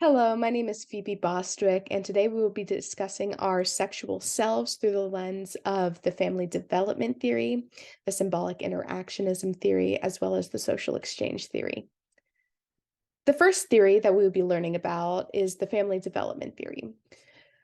Hello, my name is Phoebe Bostwick, and today we will be discussing our sexual selves through the lens of the family development theory, the symbolic interactionism theory, as well as the social exchange theory. The first theory that we will be learning about is the family development theory.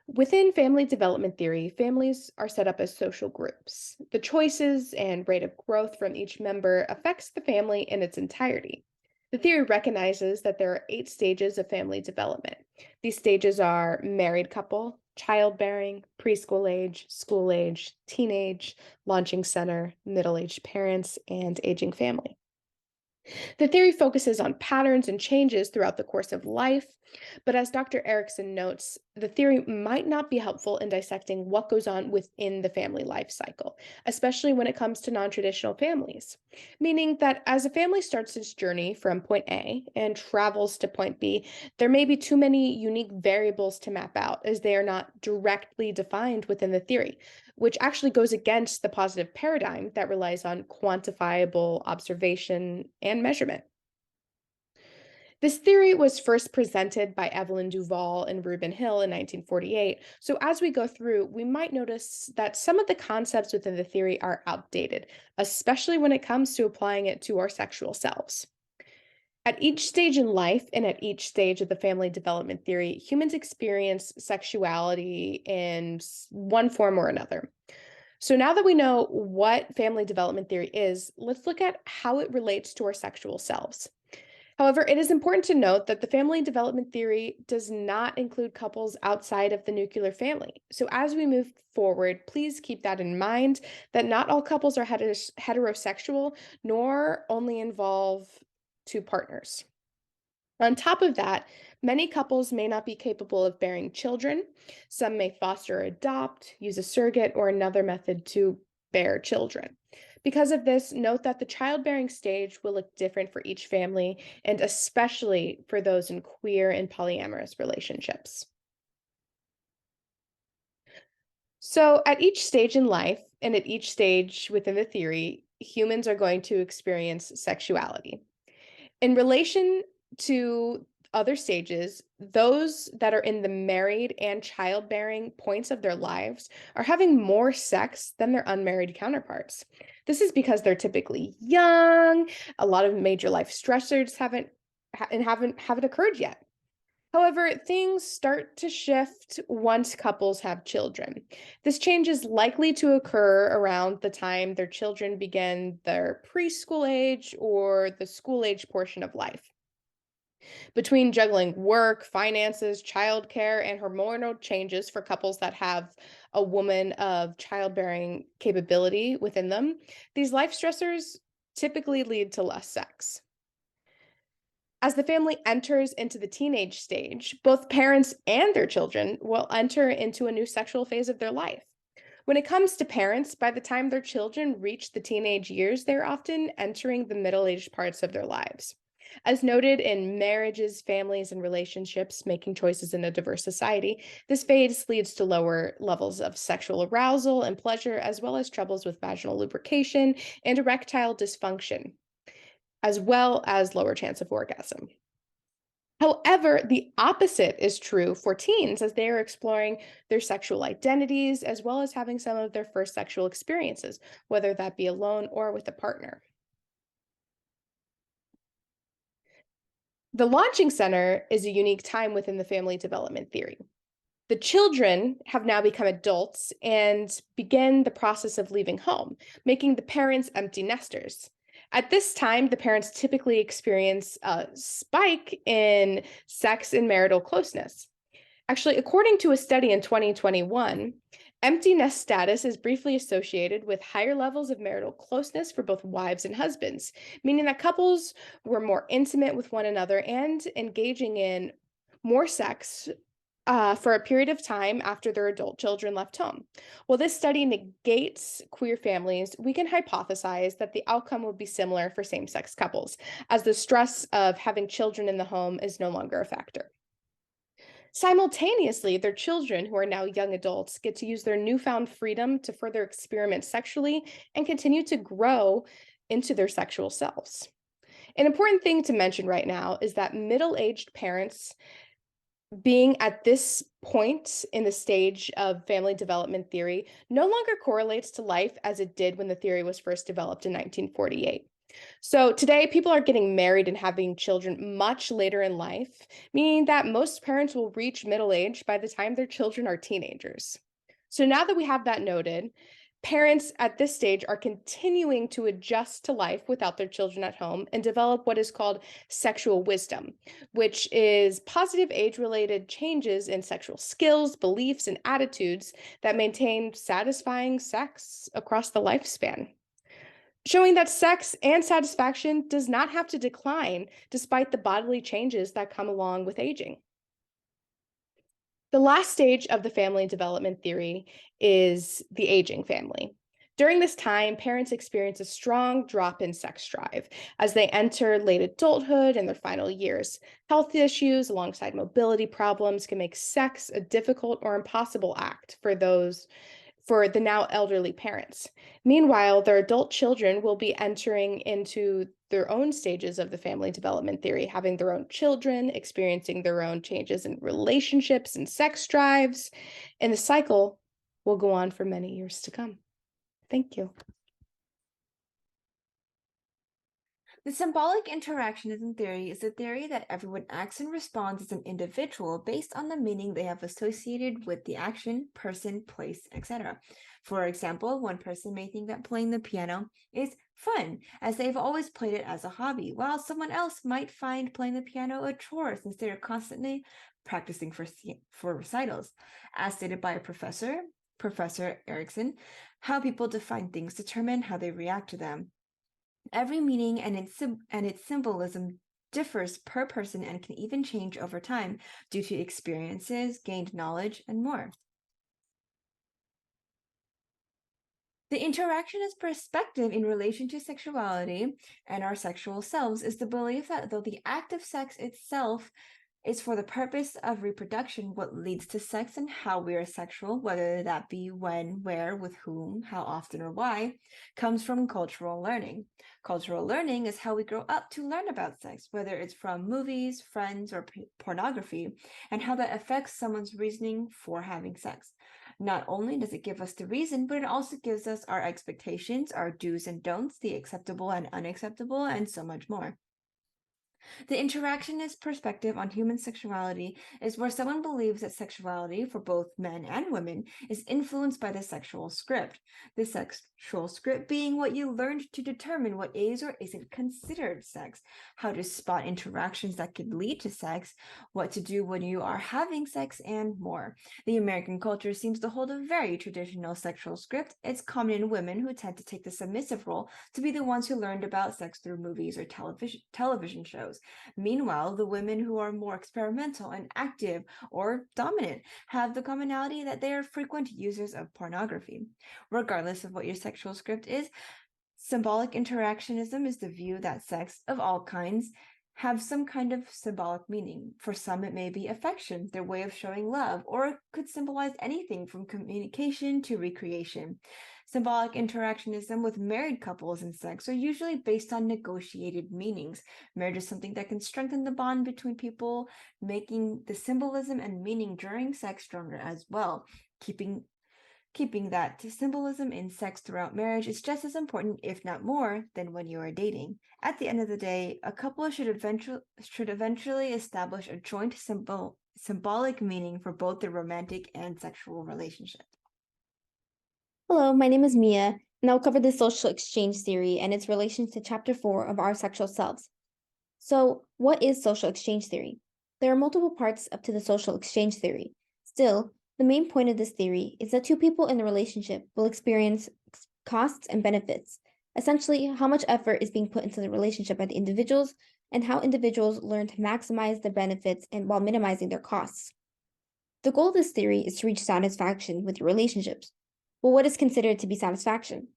Within family development theory, families are set up as social groups. The choices and rate of growth from each member affects the family in its entirety. The theory recognizes that there are 8 stages of family development. These stages are married couple, childbearing, preschool age, school age, teenage, launching center, middle aged parents, and aging family. The theory focuses on patterns and changes throughout the course of life, but as Dr. Erickson notes, the theory might not be helpful in dissecting what goes on within the family life cycle, especially when it comes to non traditional families. Meaning that as a family starts its journey from point A and travels to point B, there may be too many unique variables to map out as they are not directly defined within the theory, which actually goes against the positive paradigm that relies on quantifiable observation and measurement. This theory was first presented by Evelyn Duval and Reuben Hill in 1948. So, as we go through, we might notice that some of the concepts within the theory are outdated, especially when it comes to applying it to our sexual selves. At each stage in life and at each stage of the family development theory, humans experience sexuality in one form or another. So now that we know what family development theory is, let's look at how it relates to our sexual selves. However, it is important to note that the family development theory does not include couples outside of the nuclear family. So as we move forward, please keep that in mind that not all couples are heterosexual, nor only involve two partners. On top of that, many couples may not be capable of bearing children. Some may foster or adopt, use a surrogate, or another method to bear children. Because of this, note that the childbearing stage will look different for each family, and especially for those in queer and polyamorous relationships. So, at each stage in life and at each stage within the theory, humans are going to experience sexuality. In relation to other stages, those that are in the married and childbearing points of their lives are having more sex than their unmarried counterparts. This is because they're typically young, a lot of major life stressors haven't occurred yet. However, things start to shift once couples have children. This change is likely to occur around the time their children begin their preschool age or the school age portion of life. Between juggling work, finances, childcare, and hormonal changes for couples that have a woman of childbearing capability within them, these life stressors typically lead to less sex. As the family enters into the teenage stage, both parents and their children will enter into a new sexual phase of their life. When it comes to parents, by the time their children reach the teenage years, they're often entering the middle aged parts of their lives. As noted in marriages, families, and relationships, making choices in a diverse society, this phase leads to lower levels of sexual arousal and pleasure, as well as troubles with vaginal lubrication and erectile dysfunction, as well as lower chance of orgasm. However, the opposite is true for teens as they are exploring their sexual identities as well as having some of their first sexual experiences, whether that be alone or with a partner. The launching center is a unique time within the family development theory. The children have now become adults and begin the process of leaving home, making the parents empty nesters. At this time, the parents typically experience a spike in sex and marital closeness. Actually, according to a study in 2021, empty nest status is briefly associated with higher levels of marital closeness for both wives and husbands, meaning that couples were more intimate with one another and engaging in more sex for a period of time after their adult children left home. While this study negates queer families, we can hypothesize that the outcome would be similar for same sex couples, as the stress of having children in the home is no longer a factor. Simultaneously, their children, who are now young adults, get to use their newfound freedom to further experiment sexually and continue to grow into their sexual selves. An important thing to mention right now is that middle aged parents Being at this point in the stage of family development theory no longer correlates to life as it did when the theory was first developed in 1948. So today, people are getting married and having children much later in life, meaning that most parents will reach middle age by the time their children are teenagers. So now that we have that noted, parents at this stage are continuing to adjust to life without their children at home and develop what is called sexual wisdom, which is positive age related changes in sexual skills, beliefs, and attitudes that maintain satisfying sex across the lifespan, showing that sex and satisfaction does not have to decline despite the bodily changes that come along with aging. The last stage of the family development theory is the aging family. During this time, parents experience a strong drop in sex drive as they enter late adulthood and their final years. Health issues alongside mobility problems can make sex a difficult or impossible act for the now elderly parents. Meanwhile, their adult children will be entering into their own stages of the family development theory, having their own children, experiencing their own changes in relationships and sex drives, and the cycle will go on for many years to come. Thank you. The symbolic interactionism theory is the theory that everyone acts and responds as an individual based on the meaning they have associated with the action, person, place, etc. For example, one person may think that playing the piano is fun, as they've always played it as a hobby, while someone else might find playing the piano a chore since they're constantly practicing for recitals. As stated by a Professor Erickson, how people define things determine how they react to them. Every meaning and its symbolism differs per person and can even change over time due to experiences, gained knowledge, and more. The interactionist perspective in relation to sexuality and our sexual selves is the belief that though the act of sex itself is for the purpose of reproduction, what leads to sex and how we are sexual, whether that be when, where, with whom, how often, or why, comes from cultural learning. Cultural learning is how we grow up to learn about sex, whether it's from movies, friends, or pornography, and how that affects someone's reasoning for having sex. Not only does it give us the reason, but it also gives us our expectations, our do's and don'ts, the acceptable and unacceptable, and so much more. The interactionist perspective on human sexuality is where someone believes that sexuality, for both men and women, is influenced by the sexual script. The sexual script being what you learned to determine what is or isn't considered sex, how to spot interactions that could lead to sex, what to do when you are having sex, and more. The American culture seems to hold a very traditional sexual script. It's common in women who tend to take the submissive role to be the ones who learned about sex through movies or television shows. Meanwhile, the women who are more experimental and active or dominant have the commonality that they are frequent users of pornography. Regardless of what your sexual script is, symbolic interactionism is the view that sex of all kinds have some kind of symbolic meaning. For some, it may be affection, their way of showing love, or it could symbolize anything from communication to recreation. Symbolic interactionism with married couples and sex are usually based on negotiated meanings. Marriage is something that can strengthen the bond between people, making the symbolism and meaning during sex stronger as well. Keeping that symbolism in sex throughout marriage is just as important, if not more, than when you are dating. At the end of the day, a couple should eventually establish a joint symbolic meaning for both their romantic and sexual relationship. Hello, my name is Mia, and I'll cover the social exchange theory and its relation to Chapter 4 of Our Sexual Selves. So, what is social exchange theory? There are multiple parts up to the social exchange theory. Still, the main point of this theory is that two people in a relationship will experience costs and benefits. Essentially, how much effort is being put into the relationship by the individuals and how individuals learn to maximize their benefits and while minimizing their costs. The goal of this theory is to reach satisfaction with your relationships. Well, what is considered to be satisfaction?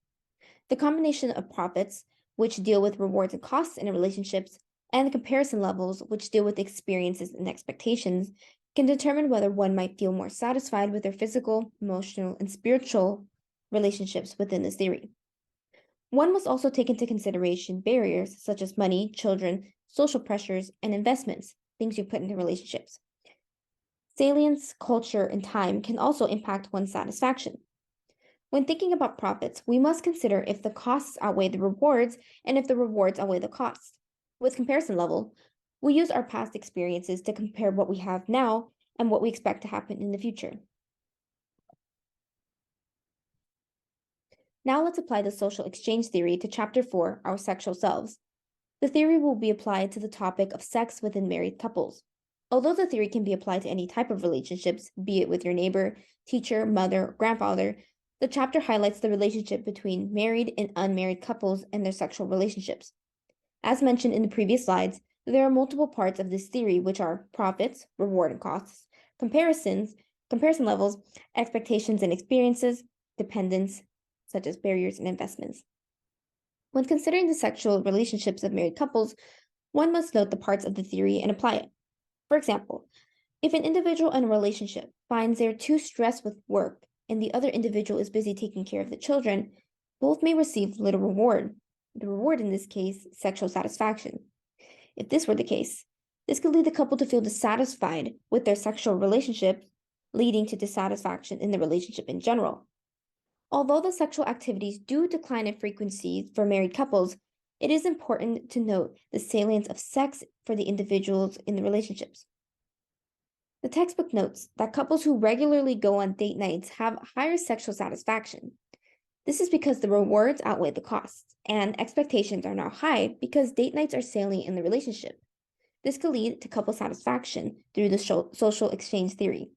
The combination of profits, which deal with rewards and costs in relationships, and the comparison levels, which deal with experiences and expectations, can determine whether one might feel more satisfied with their physical, emotional, and spiritual relationships within this theory. One must also take into consideration barriers such as money, children, social pressures, and investments, things you put into relationships. Salience, culture, and time can also impact one's satisfaction. When thinking about profits, we must consider if the costs outweigh the rewards and if the rewards outweigh the costs. With comparison level, we use our past experiences to compare what we have now and what we expect to happen in the future. Now let's apply the social exchange theory to Chapter 4, Our Sexual Selves. The theory will be applied to the topic of sex within married couples. Although the theory can be applied to any type of relationships, be it with your neighbor, teacher, mother, or grandfather, the chapter highlights the relationship between married and unmarried couples and their sexual relationships. As mentioned in the previous slides, there are multiple parts of this theory, which are profits, reward and costs, comparison levels, expectations and experiences, dependence, such as barriers and investments. When considering the sexual relationships of married couples, one must note the parts of the theory and apply it. For example, if an individual in a relationship finds they're too stressed with work and the other individual is busy taking care of the children, both may receive little reward. The reward in this case, sexual satisfaction. If this were the case, this could lead the couple to feel dissatisfied with their sexual relationship, leading to dissatisfaction in the relationship in general. Although the sexual activities do decline in frequency for married couples, it is important to note the salience of sex for the individuals in the relationships. The textbook notes that couples who regularly go on date nights have higher sexual satisfaction. This is because the rewards outweigh the costs, and expectations are now high because date nights are salient in the relationship. This could lead to couple satisfaction through the social exchange theory.